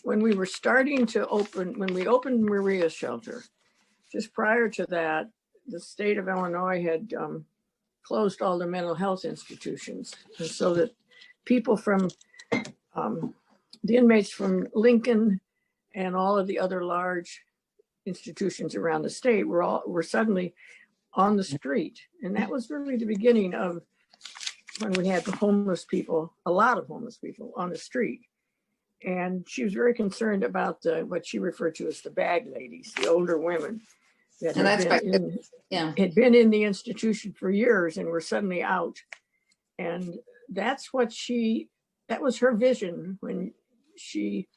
when we were starting to open, when we opened Maria's shelter, just prior to that, the state of Illinois had closed all the mental health institutions. And so that people from, the inmates from Lincoln and all of the other large institutions around the state were suddenly on the street. And that was really the beginning of when we had the homeless people, a lot of homeless people on the street. And she was very concerned about what she referred to as the bag ladies, the older women that had been in the institution for years and were suddenly out. And that was her vision when we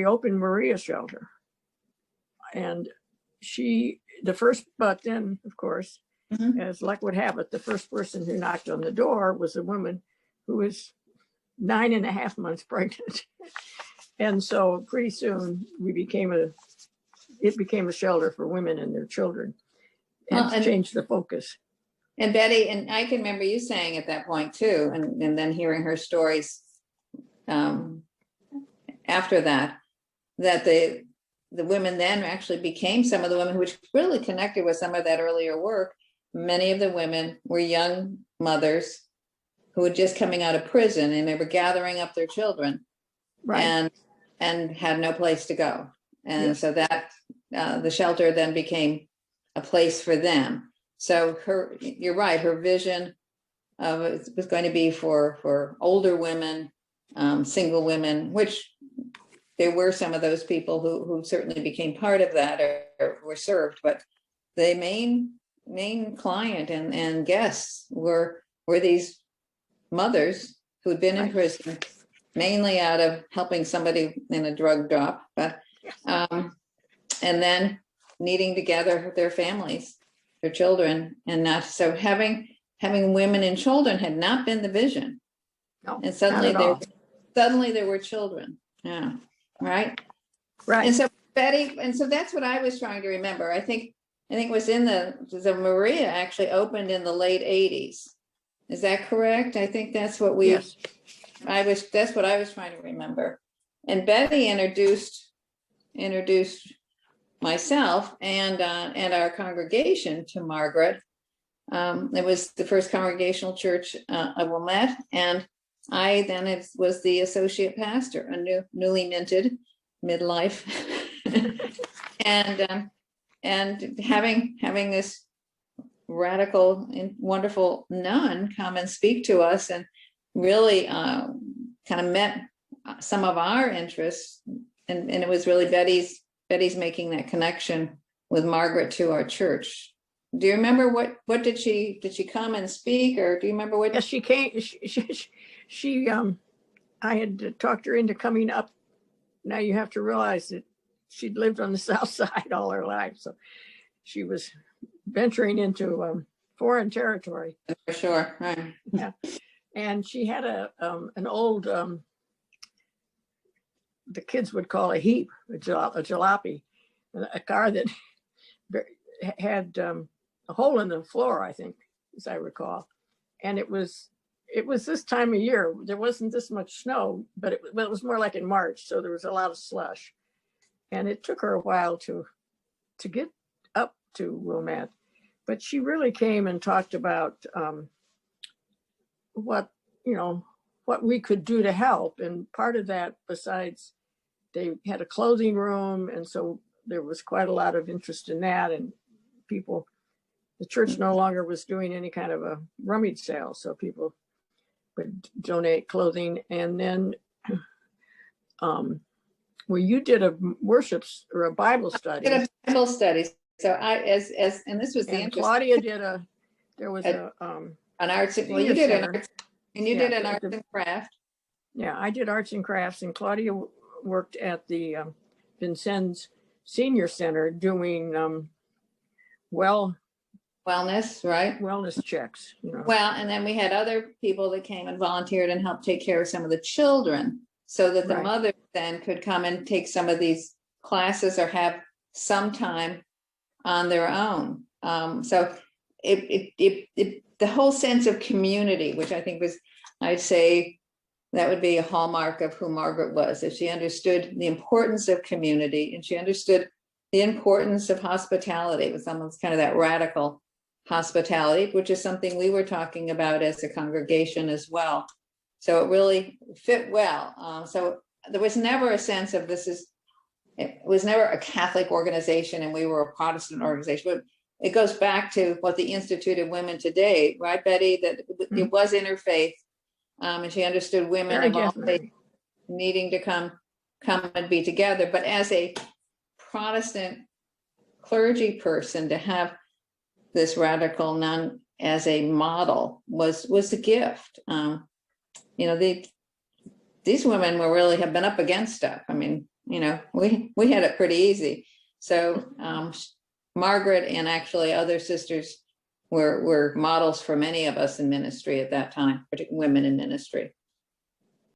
opened Maria's shelter. And but then, of course, as luck would have it, the first person who knocked on the door was a woman who was 9.5 months pregnant. And so pretty soon it became a shelter for women and their children, and changed the focus. And Betty, and I can remember you saying at that point too, and then hearing her stories after that the women then actually became some of the women which really connected with some of that earlier work. Many of the women were young mothers who were just coming out of prison, and they were gathering up their children, right, and had no place to go. And so that the shelter then became a place for them. So you're right, her vision was going to be for older women, single women, which there were some of those people who certainly became part of that or were served, but the main client and guests were these mothers who'd been in prison, mainly out of helping somebody in a drug drop, but and then needing to gather their families, their children, and not so having women and children had not been the vision. No, and suddenly there were children. Yeah. Right. And so Betty, and so that's what I was trying to remember. I think it was in the Maria actually opened in the late 80s. Is that correct? I think that's what that's what I was trying to remember. And Betty introduced myself and our congregation to Margaret. It was the first congregational church of Wilmette, and I then was the associate pastor, a newly minted midlife, and having this radical and wonderful nun come and speak to us, and really kind of met some of our interests, and it was really Betty's making that connection with Margaret to our church. Do you remember what did she come and speak, or do you remember what? Yes, she came. I had talked her into coming up. Now you have to realize that she'd lived on the South Side all her life, so she was venturing into foreign territory. For sure, right? Yeah, and she had an old, the kids would call a heap, a jalopy, a car that had a hole in the floor, I think, as I recall, and it was this time of year. There wasn't this much snow, but it was more like in March, so there was a lot of slush, and it took her a while to get up to Wilmette. But she really came and talked about what we could do to help. And part of that, besides, they had a clothing room, and so there was quite a lot of interest in that. And the church no longer was doing any kind of a rummage sale, so people would donate clothing. And then you did a worship or a Bible study. I did a Bible study. So and this was the interest. Claudia did an arts. Well, you did an arts, and you did an arts and craft. Yeah, I did arts and crafts, and Claudia worked at the Vincennes Senior Center doing wellness, right? Wellness checks. Well, and then we had other people that came and volunteered and helped take care of some of the children, so that the mothers then could come and take some of these classes or have some time on their own. So the whole sense of community, which I think was, I'd say, that would be a hallmark of who Margaret was. If she understood the importance of community and she understood the importance of hospitality, with almost kind of that radical hospitality, which is something we were talking about as a congregation as well. So it really fit well. So there was never a sense of it was never a Catholic organization and we were a Protestant organization, but it goes back to what the Institute of Women today, right, Betty, that it was interfaith. And she understood women of all faiths needing to come and be together. But as a Protestant clergy person, to have this radical nun as a model was a gift. You know, these women were really have been up against stuff. I mean, you know, we had it pretty easy. So Margaret and actually other sisters were models for many of us in ministry at that time, particularly women in ministry.